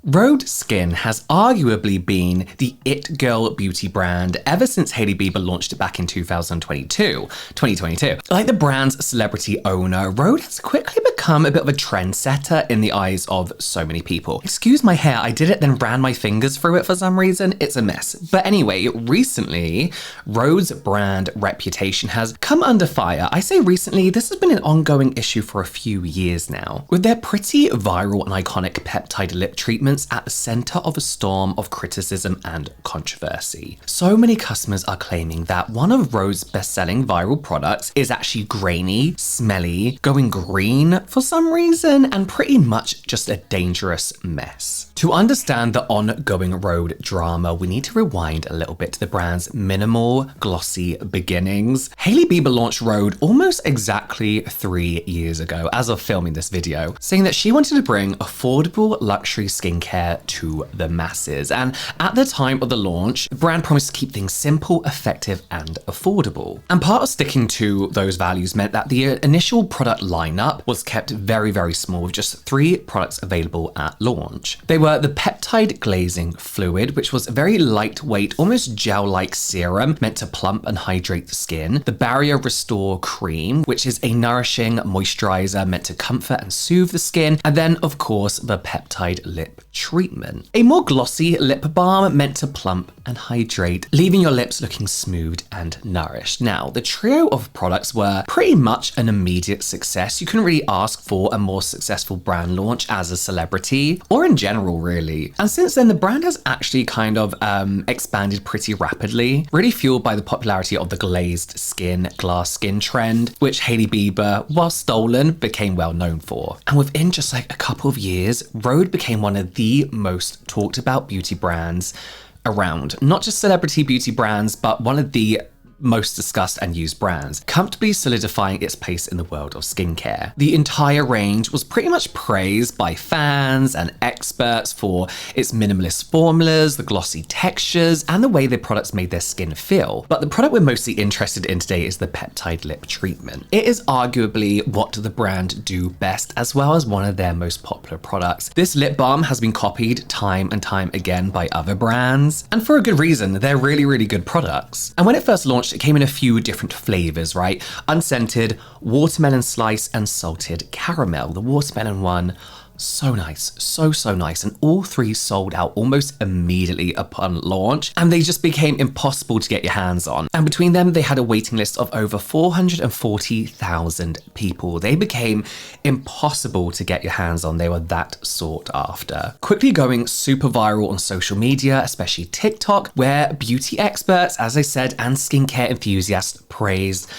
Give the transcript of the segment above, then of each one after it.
Rhode Skin has arguably been the it girl beauty brand ever since Hailey Bieber launched it back in 2022. Like the brand's celebrity owner, Rhode has quickly become a bit of a trendsetter in the eyes of so many people. Excuse my hair, I did it then ran my fingers through it for some reason. It's a mess. But anyway, recently, Rhode's brand reputation has come under fire. I say recently, this has been an ongoing issue for a few years now. With their pretty viral and iconic peptide lip treatments at the center of a storm of criticism and controversy. So many customers are claiming that one of Rhode's best-selling viral products is actually grainy, smelly, going green for some reason, and pretty much just a dangerous mess. To understand the ongoing Rhode drama, we need to rewind a little bit to the brand's minimal, glossy beginnings. Hailey Bieber launched Rhode almost exactly 3 years ago, as of filming this video, saying that she wanted to bring affordable luxury skincare to the masses. And at the time of the launch, the brand promised to keep things simple, effective, and affordable. And part of sticking to those values meant that the initial product lineup was kept very, very small, with just 3 products available at launch. They were the Peptide Glazing Fluid, which was a very lightweight, almost gel-like serum meant to plump and hydrate the skin. The Barrier Restore Cream, which is a nourishing moisturizer meant to comfort and soothe the skin. And then, of course, the Peptide Lip Treatment, a more glossy lip balm meant to plump and hydrate, leaving your lips looking smooth and nourished. Now, the trio of products were pretty much an immediate success. You couldn't really ask for a more successful brand launch as a celebrity, or in general, really. And since then, the brand has actually kind of expanded pretty rapidly, really fueled by the popularity of the glazed skin, glass skin trend, which Hailey Bieber, while stolen, became well known for. And within just like a couple of years, Rhode became one of the most talked about beauty brands around. Not just celebrity beauty brands, but one of the most discussed and used brands, comfortably solidifying its place in the world of skincare. The entire range was pretty much praised by fans and experts for its minimalist formulas, the glossy textures, and the way their products made their skin feel. But the product we're mostly interested in today is the Peptide Lip Treatment. It is arguably what the brand do best, as well as one of their most popular products. This lip balm has been copied time and time again by other brands, and for a good reason. They're really, really good products. And when it first launched, it came in a few different flavors, right? Unscented, watermelon slice, and salted caramel. The watermelon one, so nice, so nice. And all 3 sold out almost immediately upon launch, and they just became impossible to get your hands on. And between them, they had a waiting list of over 440,000 people. They became impossible to get your hands on. They were that sought after. Quickly going super viral on social media, especially TikTok, where beauty experts, as I said, and skincare enthusiasts praised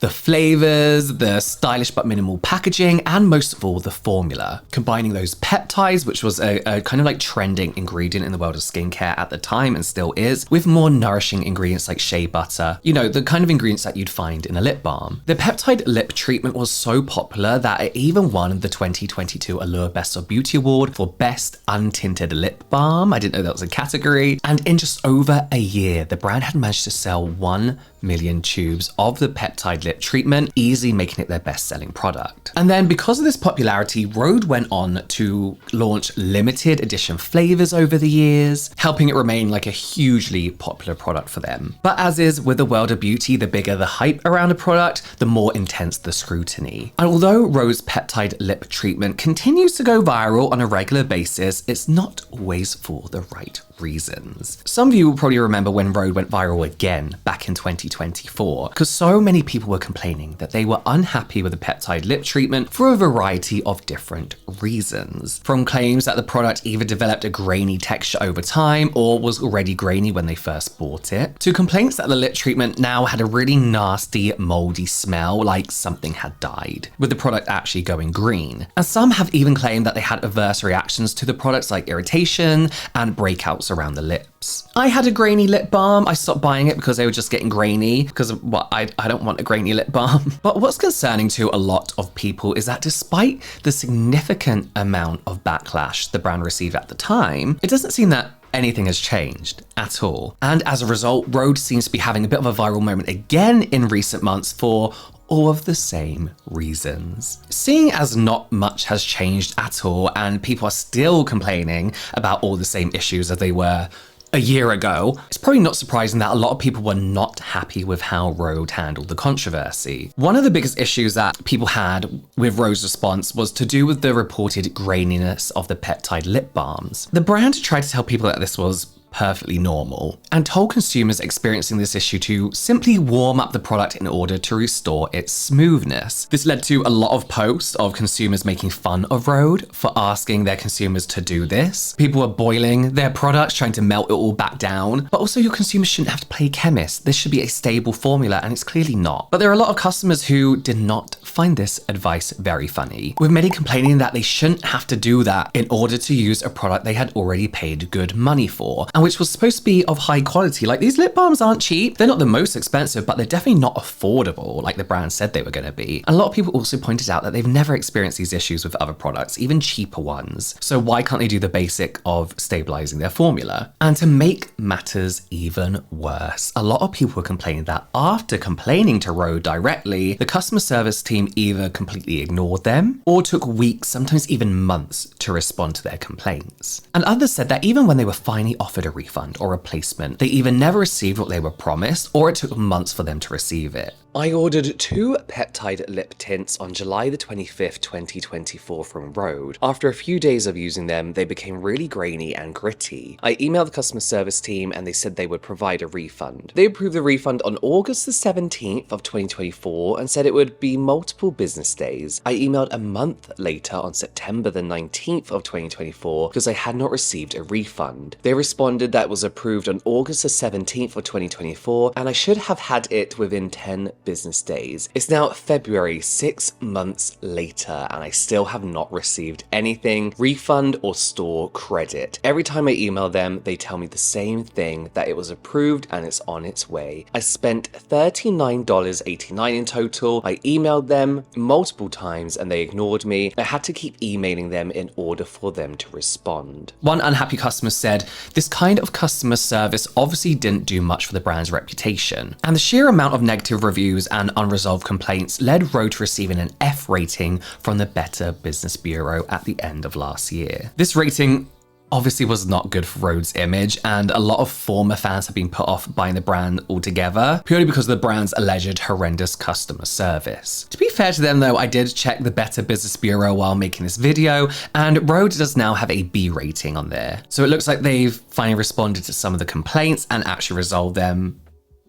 the flavors, the stylish but minimal packaging, and most of all, the formula. Combining those peptides, which was a kind of like trending ingredient in the world of skincare at the time and still is, with more nourishing ingredients like shea butter, you know, the kind of ingredients that you'd find in a lip balm. The Peptide Lip Treatment was so popular that it even won the 2022 Allure Best of Beauty Award for Best Untinted Lip Balm. I didn't know that was a category. And in just over a year, the brand had managed to sell 1 million tubes of the Peptide Lip Treatment, easily making it their best-selling product. And then because of this popularity, Rhode went on to launch limited edition flavors over the years, helping it remain like a hugely popular product for them. But as is with the world of beauty, the bigger the hype around a product, the more intense the scrutiny. And although Rhode's Peptide Lip Treatment continues to go viral on a regular basis, it's not always for the right reasons. Some of you will probably remember when Rhode went viral again back in 2024, because so many people were complaining that they were unhappy with the Peptide Lip Treatment for a variety of different reasons. From claims that the product either developed a grainy texture over time or was already grainy when they first bought it, to complaints that the lip treatment now had a really nasty, moldy smell like something had died, with the product actually going green. And some have even claimed that they had adverse reactions to the products like irritation and breakouts around the lips. I had a grainy lip balm. I stopped buying it because they were just getting grainy, because I don't want a grainy lip balm. But what's concerning to a lot of people is that despite the significant amount of backlash the brand received at the time, it doesn't seem that anything has changed at all. And as a result, Rhode seems to be having a bit of a viral moment again in recent months for all of the same reasons. Seeing as not much has changed at all and people are still complaining about all the same issues as they were a year ago, it's probably not surprising that a lot of people were not happy with how Rhode handled the controversy. One of the biggest issues that people had with Rhode's response was to do with the reported graininess of the peptide lip balms. The brand tried to tell people that this was perfectly normal and told consumers experiencing this issue to simply warm up the product in order to restore its smoothness. This led to a lot of posts of consumers making fun of Rhode for asking their consumers to do this. People were boiling their products, trying to melt it all back down. But also, your consumers shouldn't have to play chemists. This should be a stable formula, and it's clearly not. But there are a lot of customers who did not find this advice very funny, with many complaining that they shouldn't have to do that in order to use a product they had already paid good money for, and which was supposed to be of high quality. Like, these lip balms aren't cheap. They're not the most expensive, but they're definitely not affordable like the brand said they were going to be. And a lot of people also pointed out that they've never experienced these issues with other products, even cheaper ones. So why can't they do the basic of stabilizing their formula? And to make matters even worse, a lot of people were complaining that after complaining to Rhode directly, the customer service team either completely ignored them or took weeks, sometimes even months, to respond to their complaints. And others said that even when they were finally offered a refund or replacement, they either never received what they were promised or it took months for them to receive it. I ordered 2 peptide lip tints on July the 25th, 2024 from Rhode. After a few days of using them, they became really grainy and gritty. I emailed the customer service team and they said they would provide a refund. They approved the refund on August the 17th of 2024 and said it would be multiple business days. I emailed a month later on September the 19th of 2024 because I had not received a refund. They responded that it was approved on August the 17th of 2024 and I should have had it within 10 business days. It's now February, 6 months later, and I still have not received anything, refund or store credit. Every time I email them, they tell me the same thing, that it was approved and it's on its way. I spent $39.89 in total. I emailed them multiple times and they ignored me. I had to keep emailing them in order for them to respond. One unhappy customer said, "This kind of customer service obviously didn't do much for the brand's reputation." And the sheer amount of negative reviews and unresolved complaints led Rhode to receiving an F rating from the Better Business Bureau at the end of last year. This rating obviously was not good for Rhode's image, and a lot of former fans have been put off buying the brand altogether, purely because of the brand's alleged horrendous customer service. To be fair to them though, I did check the Better Business Bureau while making this video, and Rhode does now have a B rating on there. So it looks like they've finally responded to some of the complaints and actually resolved them.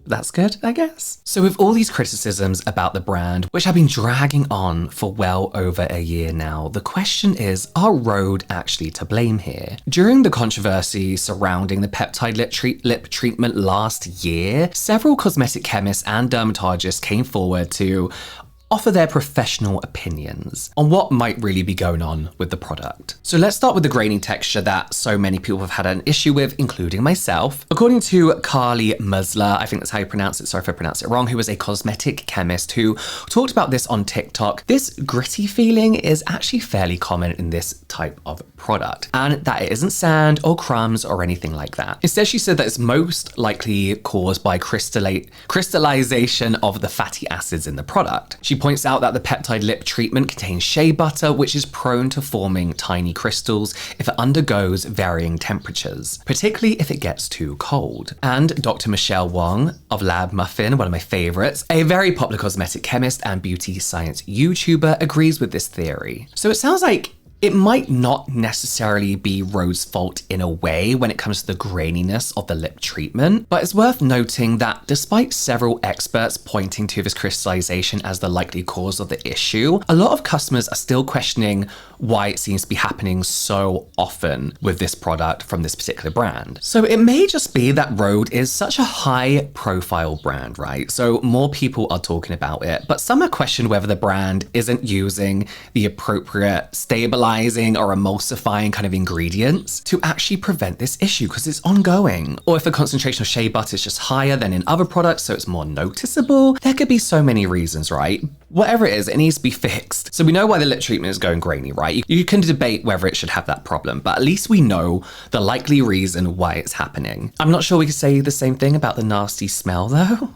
That's good, I guess. So with all these criticisms about the brand, which have been dragging on for well over a year now, the question is, are Rhode actually to blame here? During the controversy surrounding the peptide lip treatment last year, several cosmetic chemists and dermatologists came forward to offer their professional opinions on what might really be going on with the product. So let's start with the grainy texture that so many people have had an issue with, including myself. According to Carly Musler, I think that's how you pronounce it, sorry if I pronounced it wrong, who is a cosmetic chemist who talked about this on TikTok, this gritty feeling is actually fairly common in this type of product, and that it isn't sand or crumbs or anything like that. Instead, she said that it's most likely caused by crystallization of the fatty acids in the product. She points out that the peptide lip treatment contains shea butter, which is prone to forming tiny crystals if it undergoes varying temperatures, particularly if it gets too cold. And Dr. Michelle Wong of Lab Muffin, one of my favorites, a very popular cosmetic chemist and beauty science YouTuber, agrees with this theory. So it sounds like it might not necessarily be Rhode's fault in a way when it comes to the graininess of the lip treatment, but it's worth noting that despite several experts pointing to this crystallization as the likely cause of the issue, a lot of customers are still questioning why it seems to be happening so often with this product from this particular brand. So it may just be that Rhode is such a high profile brand, right? So more people are talking about it, but some have questioned whether the brand isn't using the appropriate stabilizing or emulsifying kind of ingredients to actually prevent this issue because it's ongoing. Or if the concentration of shea butter is just higher than in other products, so it's more noticeable. There could be so many reasons, right? Whatever it is, it needs to be fixed. So we know why the lip treatment is going grainy, right? You can debate whether it should have that problem, but at least we know the likely reason why it's happening. I'm not sure we could say the same thing about the nasty smell though.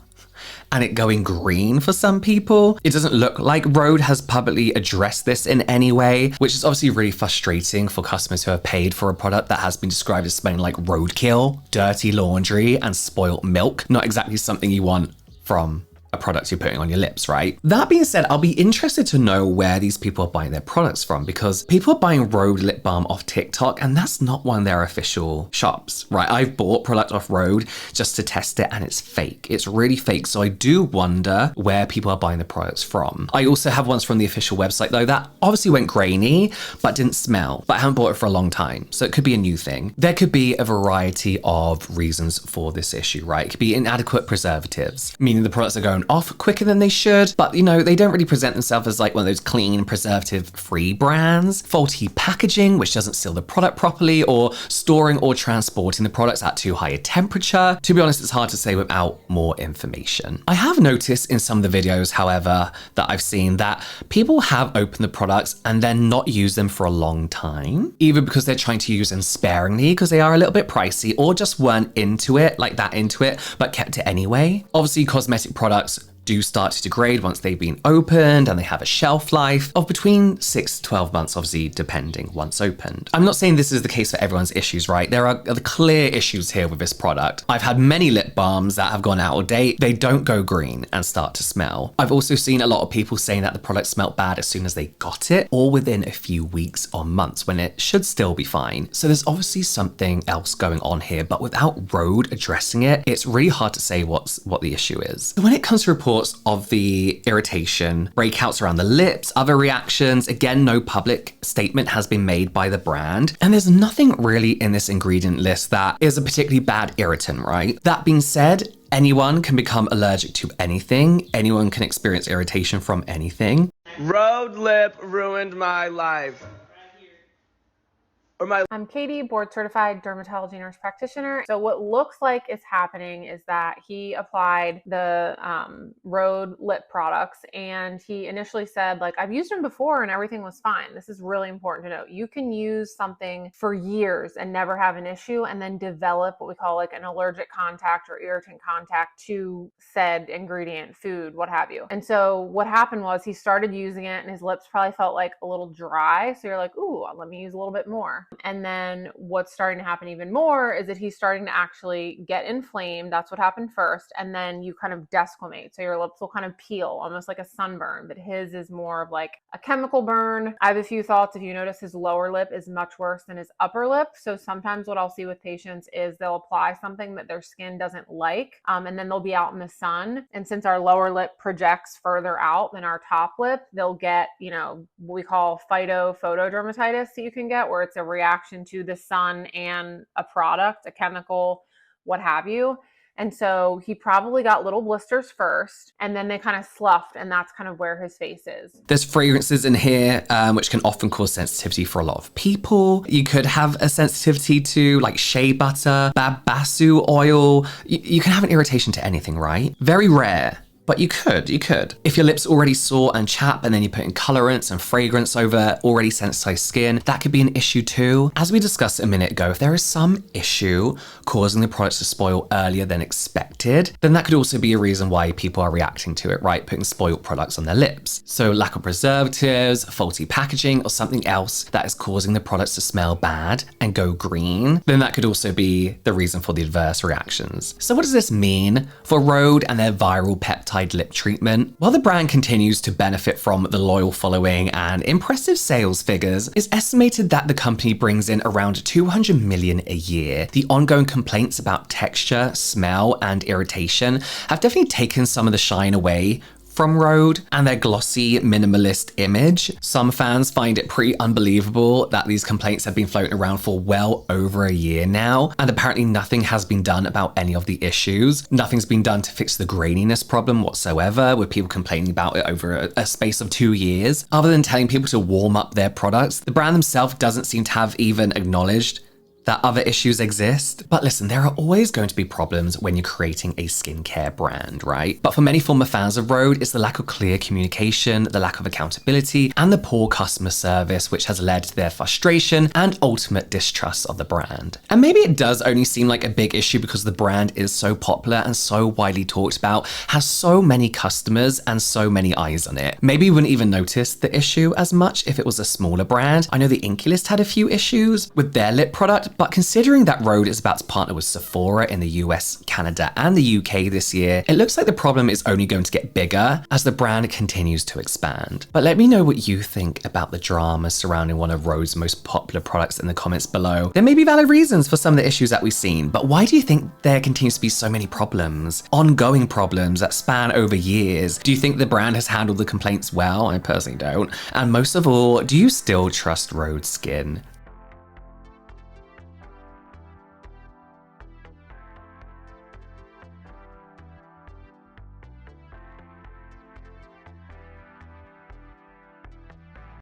and it going green for some people. It doesn't look like Rhode has publicly addressed this in any way, which is obviously really frustrating for customers who have paid for a product that has been described as smelling like roadkill, dirty laundry, and spoilt milk. Not exactly something you want from a product you're putting on your lips, right? That being said, I'll be interested to know where these people are buying their products from, because people are buying Rhode lip balm off TikTok, and that's not one of their official shops, right? I've bought product off Rhode just to test it, and it's fake. It's really fake. So I do wonder where people are buying the products from. I also have ones from the official website though that obviously went grainy, but didn't smell, but I haven't bought it for a long time. So it could be a new thing. There could be a variety of reasons for this issue, right? It could be inadequate preservatives, meaning the products are going off quicker than they should, but you know, they don't really present themselves as like one of those clean, preservative-free brands. Faulty packaging, which doesn't seal the product properly, or storing or transporting the products at too high a temperature. To be honest, it's hard to say without more information. I have noticed in some of the videos, however, that I've seen that people have opened the products and then not used them for a long time, either because they're trying to use them sparingly because they are a little bit pricey, or just weren't into it, like that into it, but kept it anyway. Obviously, cosmetic products do start to degrade once they've been opened, and they have a shelf life of between 6 to 12 months, obviously depending once opened. I'm not saying this is the case for everyone's issues, right? There are clear issues here with this product. I've had many lip balms that have gone out of date. They don't go green and start to smell. I've also seen a lot of people saying that the product smelled bad as soon as they got it, or within a few weeks or months when it should still be fine. So there's obviously something else going on here, but without Rhode addressing it, it's really hard to say what the issue is. When it comes to reports of the irritation, breakouts around the lips, other reactions, again, no public statement has been made by the brand. And there's nothing really in this ingredient list that is a particularly bad irritant, right? That being said, anyone can become allergic to anything. Anyone can experience irritation from anything. Rhode lip ruined my life. I'm Katie, board certified dermatology nurse practitioner. So what looks like is happening is that he applied the Rhode lip products, and he initially said, like, I've used them before and everything was fine. This is really important to note. You can use something for years and never have an issue, and then develop what we call like an allergic contact or irritant contact to said ingredient, food, what have you. And so what happened was he started using it and his lips probably felt like a little dry. So you're like, ooh, let me use a little bit more. And then what's starting to happen even more is that he's starting to actually get inflamed. That's what happened first. And then you kind of desquamate. So your lips will kind of peel, almost like a sunburn, but his is more of like a chemical burn. I have a few thoughts. If you notice, his lower lip is much worse than his upper lip. So sometimes what I'll see with patients is they'll apply something that their skin doesn't like, and then they'll be out in the sun. And since our lower lip projects further out than our top lip, they'll get, you know, what we call photodermatitis that you can get, where it's a reaction to the sun and a product, a chemical, what have you. And so he probably got little blisters first, and then they kind of sloughed, and that's kind of where his face is. There's fragrances in here, which can often cause sensitivity for a lot of people. You could have a sensitivity to like shea butter, babasu oil. You can have an irritation to anything, right? Very rare. But you could. If your lips already sore and chap, and then you put in colorants and fragrance over already sensitized skin, that could be an issue too. As we discussed a minute ago, if there is some issue causing the products to spoil earlier than expected, then that could also be a reason why people are reacting to it, right? Putting spoiled products on their lips. So lack of preservatives, faulty packaging, or something else that is causing the products to smell bad and go green, then that could also be the reason for the adverse reactions. So what does this mean for Rhode and their viral peptide lip treatment? While the brand continues to benefit from the loyal following and impressive sales figures, it's estimated that the company brings in around 200 million a year. The ongoing complaints about texture, smell, and irritation have definitely taken some of the shine away from Rhode and their glossy, minimalist image. Some fans find it pretty unbelievable that these complaints have been floating around for well over a year now, and apparently nothing has been done about any of the issues. Nothing's been done to fix the graininess problem whatsoever, with people complaining about it over a space of 2 years. Other than telling people to warm up their products, the brand themselves doesn't seem to have even acknowledged that other issues exist. But listen, there are always going to be problems when you're creating a skincare brand, right? But for many former fans of Rhode, it's the lack of clear communication, the lack of accountability, and the poor customer service, which has led to their frustration and ultimate distrust of the brand. And maybe it does only seem like a big issue because the brand is so popular and so widely talked about, has so many customers and so many eyes on it. Maybe you wouldn't even notice the issue as much if it was a smaller brand. I know the Inky List had a few issues with their lip product, but considering that Rhode is about to partner with Sephora in the US, Canada, and the UK this year, it looks like the problem is only going to get bigger as the brand continues to expand. But let me know what you think about the drama surrounding one of Rhode's most popular products in the comments below. There may be valid reasons for some of the issues that we've seen, but why do you think there continues to be so many problems? Ongoing problems that span over years. Do you think the brand has handled the complaints well? I personally don't. And most of all, do you still trust Rhode Skin?